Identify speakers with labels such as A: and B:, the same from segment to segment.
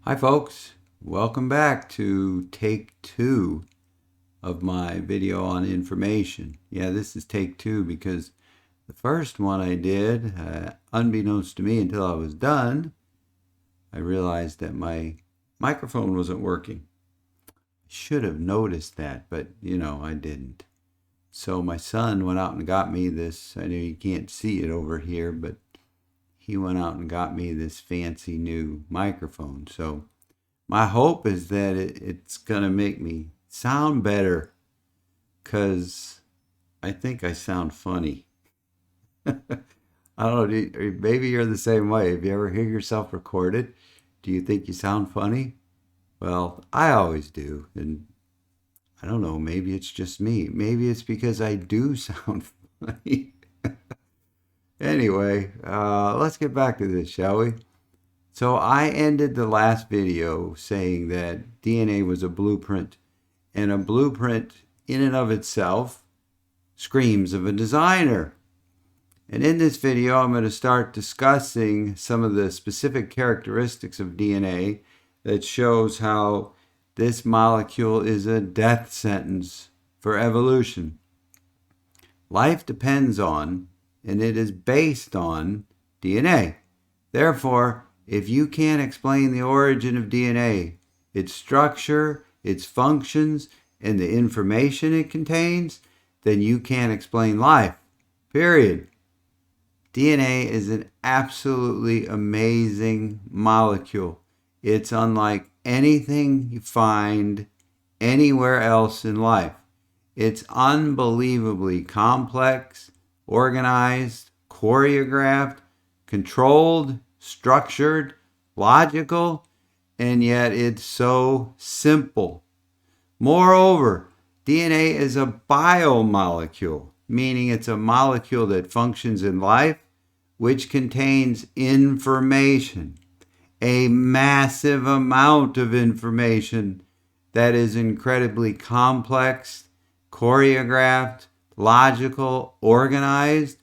A: Hi folks, welcome back to take 2 of my video on information. Yeah, this is take 2 because the first one I did, unbeknownst to me until I was done, I realized that my microphone wasn't working. I should have noticed that, but I didn't. So my son went out and got me this, I know you can't see it over here, but he went out and got me this fancy new microphone. So my hope is that it's going to make me sound better, because I think I sound funny. I don't know, maybe you're the same way. If you ever hear yourself recorded, do you think you sound funny? Well, I always do. And I don't know, maybe it's just me. Maybe it's because I do sound funny. Anyway, let's get back to this, shall we? So I ended the last video saying that DNA was a blueprint, and a blueprint in and of itself screams of a designer. And in this video, I'm going to start discussing some of the specific characteristics of DNA that shows how this molecule is a death sentence for evolution. Life depends on, and it is based on, DNA. Therefore, if you can't explain the origin of DNA, its structure, its functions, and the information it contains, then you can't explain life. Period. DNA is an absolutely amazing molecule. It's unlike anything you find anywhere else in life. It's unbelievably complex, organized, choreographed, controlled, structured, logical, and yet it's so simple. Moreover, DNA is a biomolecule, meaning it's a molecule that functions in life, which contains information, a massive amount of information that is incredibly complex, choreographed, logical, organized,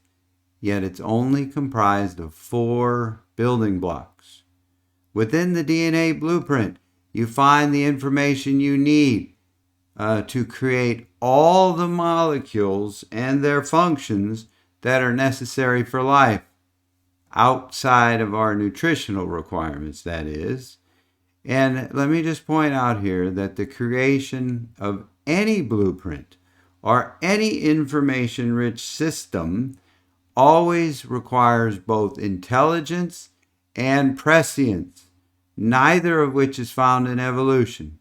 A: yet it's only comprised of 4 building blocks. Within the DNA blueprint, you find the information you need to create all the molecules and their functions that are necessary for life, outside of our nutritional requirements, that is. And let me just point out here that the creation of any blueprint or any information-rich system always requires both intelligence and prescience, neither of which is found in evolution.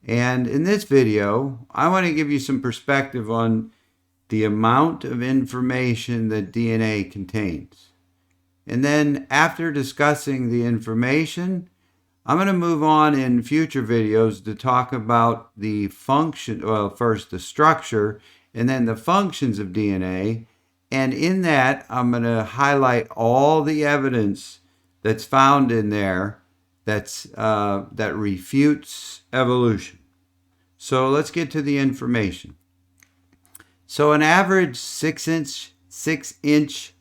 A: And in this video, I want to give you some perspective on the amount of information that DNA contains. And then after discussing the information, I'm going to move on in future videos to talk about the function, well, first the structure, and then the functions of DNA. And in that, I'm going to highlight all the evidence that's found in there that refutes evolution. So let's get to the information. So an average 6-inch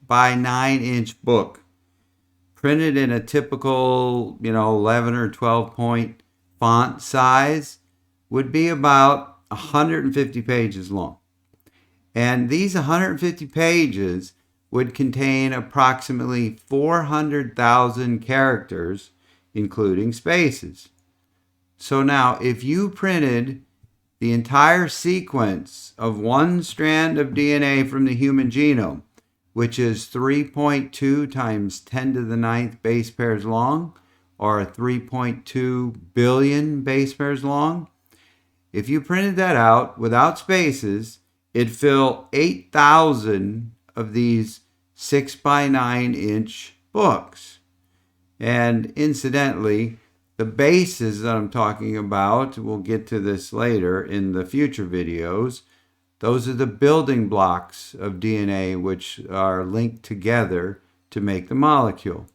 A: by 9-inch book, printed in a typical 11 or 12 point font size, would be about 150 pages long. And these 150 pages would contain approximately 400,000 characters, including spaces. So now, if you printed the entire sequence of one strand of DNA from the human genome, which is 3.2 times 10 to the 9th base pairs long, or 3.2 billion base pairs long, if you printed that out without spaces, it'd fill 8,000 of these 6 by 9-inch books. And incidentally, the bases that I'm talking about, we'll get to this later in the future videos, those are the building blocks of DNA which are linked together to make the molecule.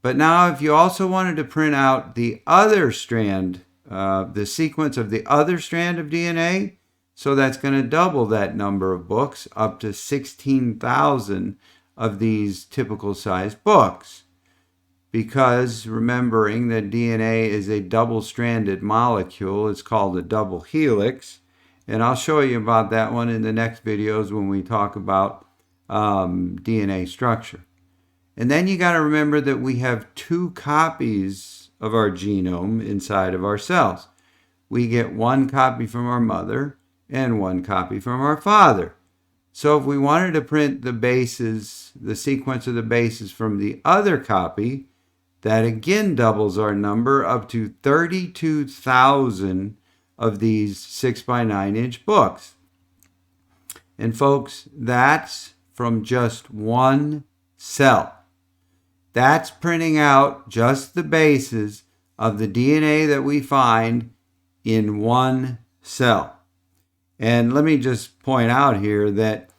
A: But now if you also wanted to print out the other strand, the sequence of the other strand of DNA, so that's going to double that number of books, up to 16,000 of these typical size books. because remembering that DNA is a double-stranded molecule, it's called a double helix. And I'll show you about that one in the next videos when we talk about DNA structure. And then you got to remember that we have 2 copies of our genome inside of our cells. We get 1 copy from our mother and 1 copy from our father. So if we wanted to print the bases, the sequence of the bases from the other copy, that again doubles our number up to 32,000 of these 6 by 9 inch books. And folks, that's from just 1 cell. That's printing out just the bases of the DNA that we find in 1 cell. And let me just point out here that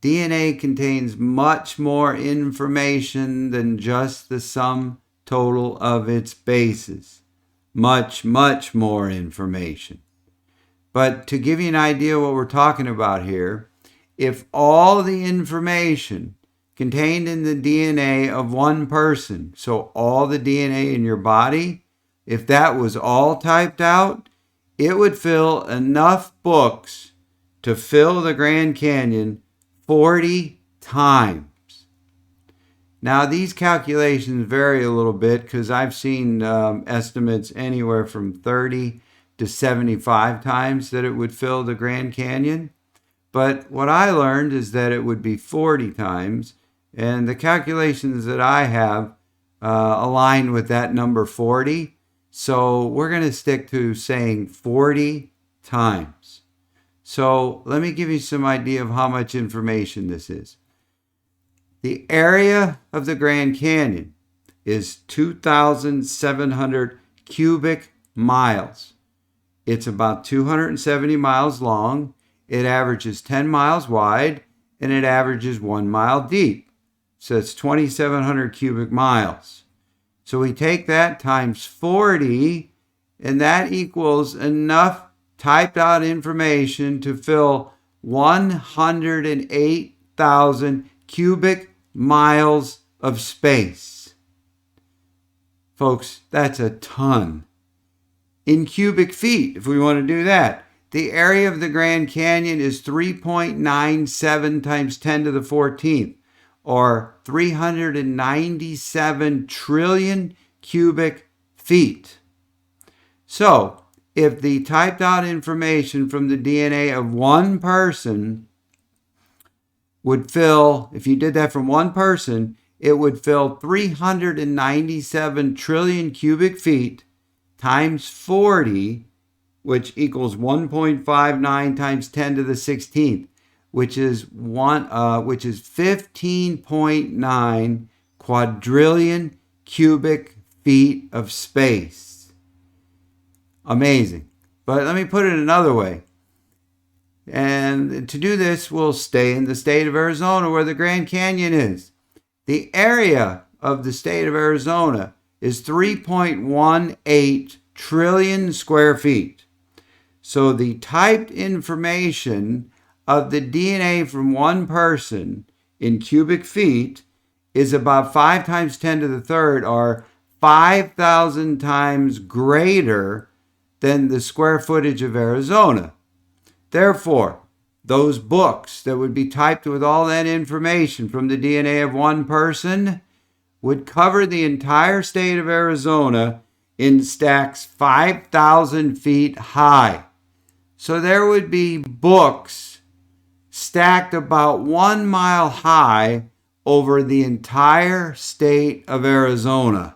A: DNA contains much more information than just the sum total of its bases. Much, much more information. But to give you an idea what we're talking about here, if all the information contained in the DNA of 1 person, so all the DNA in your body, if that was all typed out, it would fill enough books to fill the Grand Canyon 40 times. Now, these calculations vary a little bit because I've seen estimates anywhere from 30 to 75 times that it would fill the Grand Canyon. But what I learned is that it would be 40 times. And the calculations that I have align with that number 40. So we're going to stick to saying 40 times. So let me give you some idea of how much information this is. The area of the Grand Canyon is 2,700 cubic miles. It's about 270 miles long. It averages 10 miles wide, and it averages 1 mile deep. So it's 2,700 cubic miles. So we take that times 40, and that equals enough typed out information to fill 108,000 cubic miles of space. Folks, that's a ton. In cubic feet, if we want to do that, the area of the Grand Canyon is 3.97 times 10 to the 14th, or 397 trillion cubic feet. So, if the typed out information from the DNA of 1 person would fill, if you did that from 1 person, it would fill 397 trillion cubic feet times 40, which equals 1.59 times 10 to the 16th, which is 15.9 quadrillion cubic feet of space. Amazing. But let me put it another way. And to do this, we'll stay in the state of Arizona where the Grand Canyon is. The area of the state of Arizona is 3.18 trillion square feet. So the typed information of the DNA from 1 person in cubic feet is about 5 times 10 to the third, or 5,000 times greater than the square footage of Arizona. Therefore, those books that would be typed with all that information from the DNA of 1 person would cover the entire state of Arizona in stacks 5,000 feet high. So there would be books stacked about 1 mile high over the entire state of Arizona.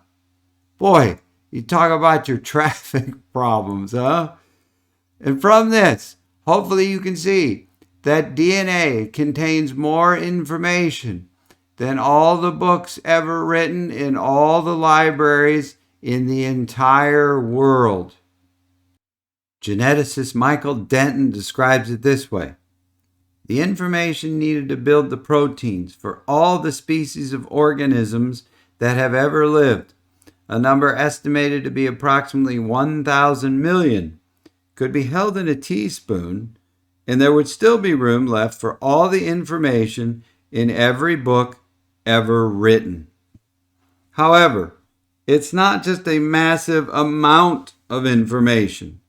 A: Boy, you talk about your traffic problems, huh? And from this, hopefully you can see that DNA contains more information than all the books ever written in all the libraries in the entire world. Geneticist Michael Denton describes it this way: the information needed to build the proteins for all the species of organisms that have ever lived, a number estimated to be approximately 1,000 million, could be held in a teaspoon, and there would still be room left for all the information in every book ever written. However, It's not just a massive amount of information.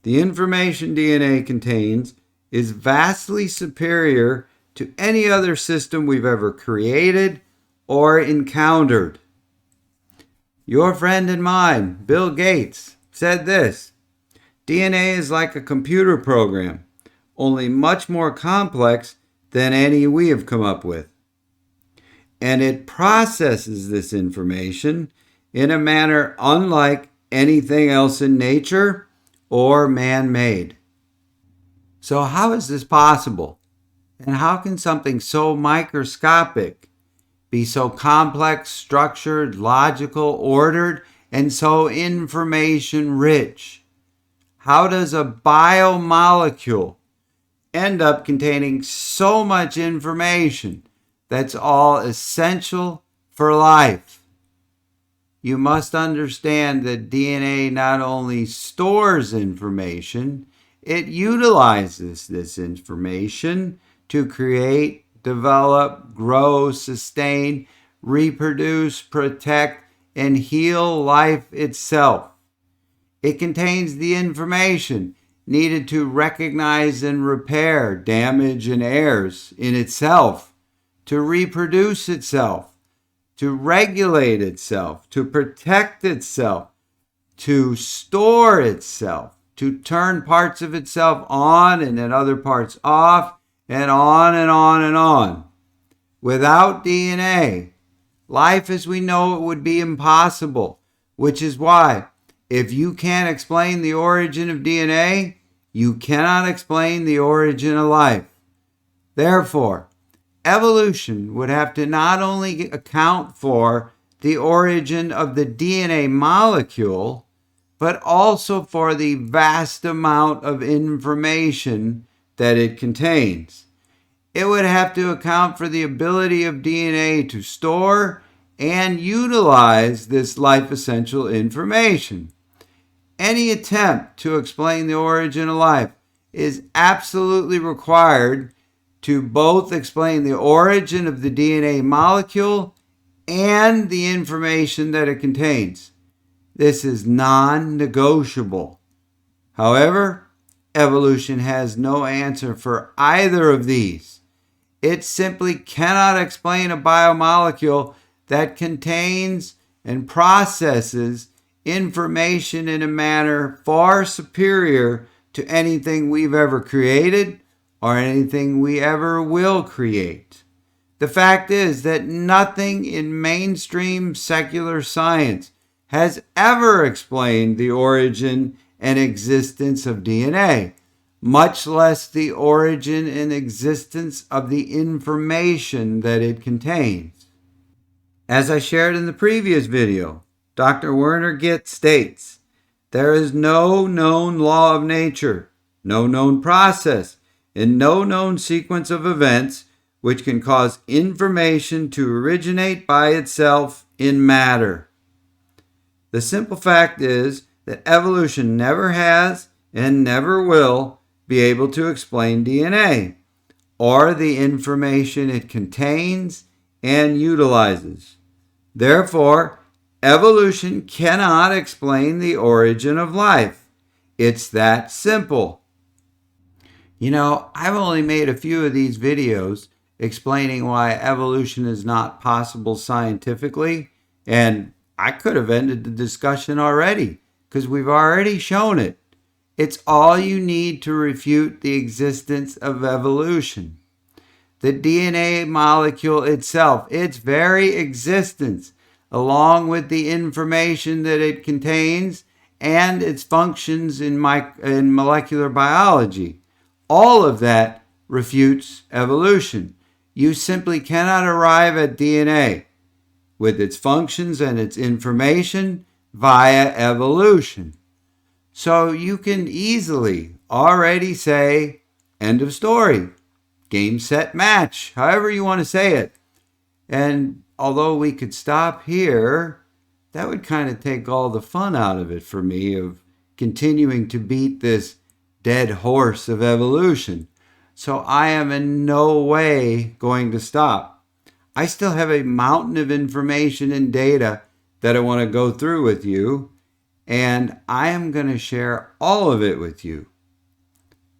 A: The information DNA contains is vastly superior to any other system we've ever created or encountered. Your friend and mine, Bill Gates, said this: DNA is like a computer program, only much more complex than any we have come up with. And it processes this information in a manner unlike anything else in nature or man-made. So how is this possible? And how can something so microscopic be so complex, structured, logical, ordered, and so information-rich? How does a biomolecule end up containing so much information that's all essential for life? You must understand that DNA not only stores information, it utilizes this information to create, develop, grow, sustain, reproduce, protect, and heal life itself. It contains the information needed to recognize and repair damage and errors in itself, to reproduce itself, to regulate itself, to protect itself, to store itself, to turn parts of itself on and then other parts off, and on and on and on. Without DNA, life as we know it would be impossible, which is why if you can't explain the origin of DNA, you cannot explain the origin of life. Therefore, evolution would have to not only account for the origin of the DNA molecule, but also for the vast amount of information that it contains. It would have to account for the ability of DNA to store and utilize this life-essential information. Any attempt to explain the origin of life is absolutely required to both explain the origin of the DNA molecule and the information that it contains. This is non-negotiable. However, evolution has no answer for either of these. It simply cannot explain a biomolecule that contains and processes information in a manner far superior to anything we've ever created or anything we ever will create. The fact is that nothing in mainstream secular science has ever explained the origin and existence of DNA, much less the origin and existence of the information that it contains. As I shared in the previous video, Dr. Werner Gitt states, "There is no known law of nature, no known process, and no known sequence of events which can cause information to originate by itself in matter." The simple fact is that evolution never has and never will be able to explain DNA or the information it contains and utilizes. Therefore, evolution cannot explain the origin of life. It's that simple. You know, I've only made a few of these videos explaining why evolution is not possible scientifically, and I could have ended the discussion already because we've already shown it. It's all you need to refute the existence of evolution. The DNA molecule itself, its very existence, along with the information that it contains and its functions in molecular biology, all of that refutes evolution. You simply cannot arrive at DNA with its functions and its information via evolution. So you can easily already say, end of story, game, set, match, however you want to say it. And although we could stop here, that would kind of take all the fun out of it for me of continuing to beat this dead horse of evolution. So I am in no way going to stop. I still have a mountain of information and data that I want to go through with you, and I am going to share all of it with you.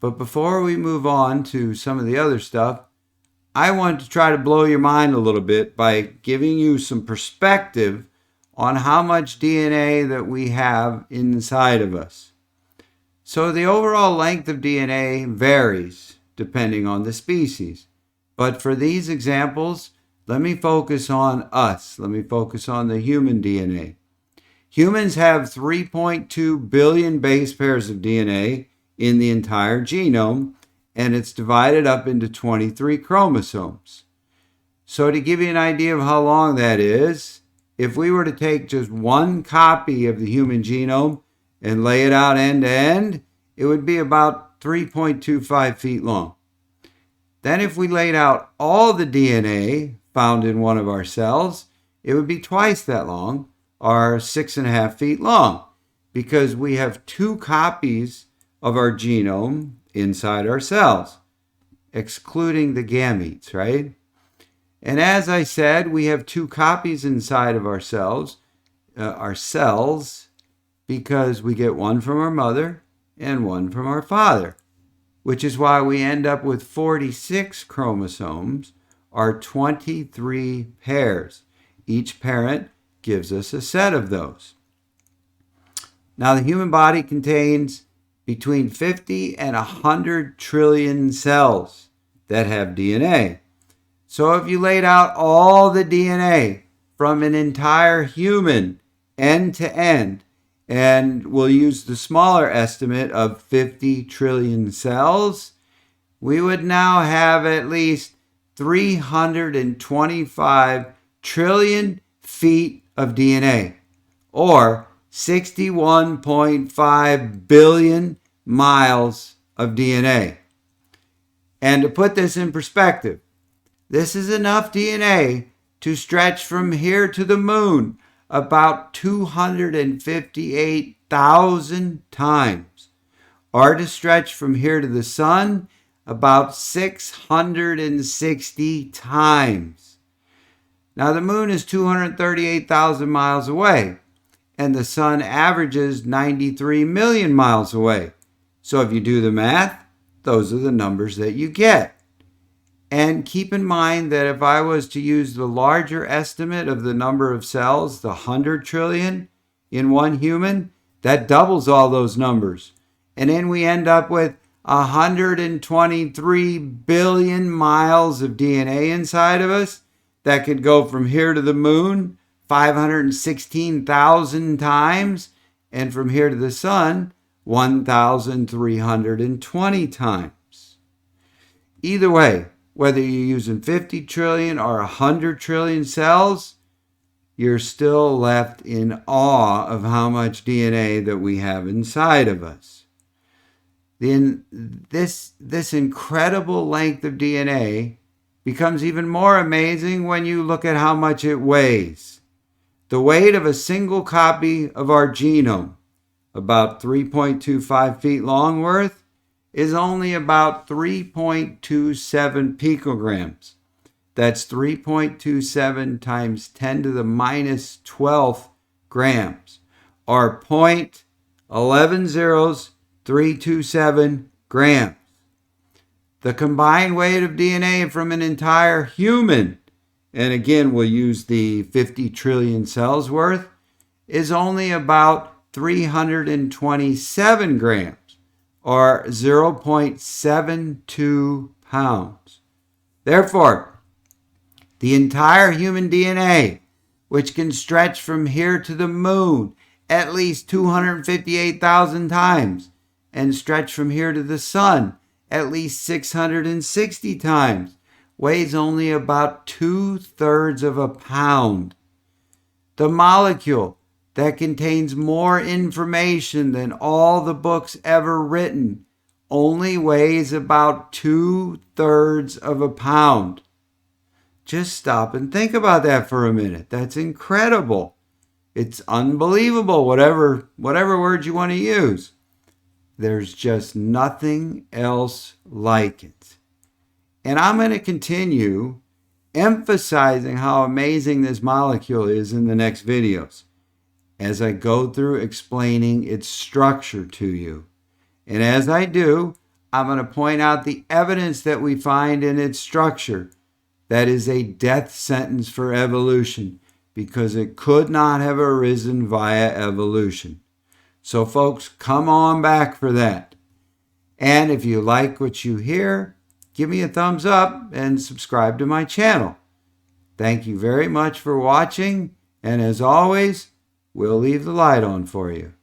A: But before we move on to some of the other stuff, I want to try to blow your mind a little bit by giving you some perspective on how much DNA that we have inside of us. So the overall length of DNA varies depending on the species. But for these examples, let me focus on us. Let me focus on the human DNA. Humans have 3.2 billion base pairs of DNA in the entire genome, and it's divided up into 23 chromosomes. So to give you an idea of how long that is, if we were to take just one copy of the human genome and lay it out end to end, it would be about 3.25 feet long. Then if we laid out all the DNA found in one of our cells, it would be twice that long, or 6.5 feet long, because we have two copies of our genome inside our cells, excluding the gametes, right? And as I said, we have two copies inside of our cells, because we get one from our mother and one from our father, which is why we end up with 46 chromosomes, or 23 pairs. Each parent gives us a set of those. Now, the human body contains between 50 and 100 trillion cells that have DNA. So if you laid out all the DNA from an entire human end to end, and we'll use the smaller estimate of 50 trillion cells, we would now have at least 325 trillion feet of DNA, or 61.5 billion miles of DNA. And to put this in perspective, this is enough DNA to stretch from here to the moon about 258,000 times, or to stretch from here to the sun about 660 times. Now, the moon is 238,000 miles away, and the sun averages 93 million miles away. So if you do the math, those are the numbers that you get. And keep in mind that if I was to use the larger estimate of the number of cells, the 100 trillion in one human, that doubles all those numbers. And then we end up with 123 billion miles of DNA inside of us that could go from here to the moon 516,000 times, and from here to the sun 1,320 times. Either way, whether you're using 50 trillion or 100 trillion cells, you're still left in awe of how much DNA that we have inside of us. Then this incredible length of DNA becomes even more amazing when you look at how much it weighs. The weight of a single copy of our genome, about 3.25 feet long worth, is only about 3.27 picograms. That's 3.27 times 10 to the minus 12 grams, or 0.11037 grams. The combined weight of DNA from an entire human, and again we'll use the 50 trillion cells worth, is only about 327 grams, or 0.72 pounds. Therefore, the entire human DNA, which can stretch from here to the moon at least 258,000 times, and stretch from here to the sun at least 660 times, weighs only about 2/3 of a pound. The molecule that contains more information than all the books ever written only weighs about 2/3 of a pound. Just stop and think about that for a minute. That's incredible. It's unbelievable, whatever word you want to use. There's just nothing else like it. And I'm going to continue emphasizing how amazing this molecule is in the next videos. as I go through explaining its structure to you. And as I do, I'm going to point out the evidence that we find in its structure that is a death sentence for evolution, because it could not have arisen via evolution. So folks, come on back for that. And if you like what you hear, give me a thumbs up and subscribe to my channel. Thank you very much for watching, and as always, we'll leave the light on for you.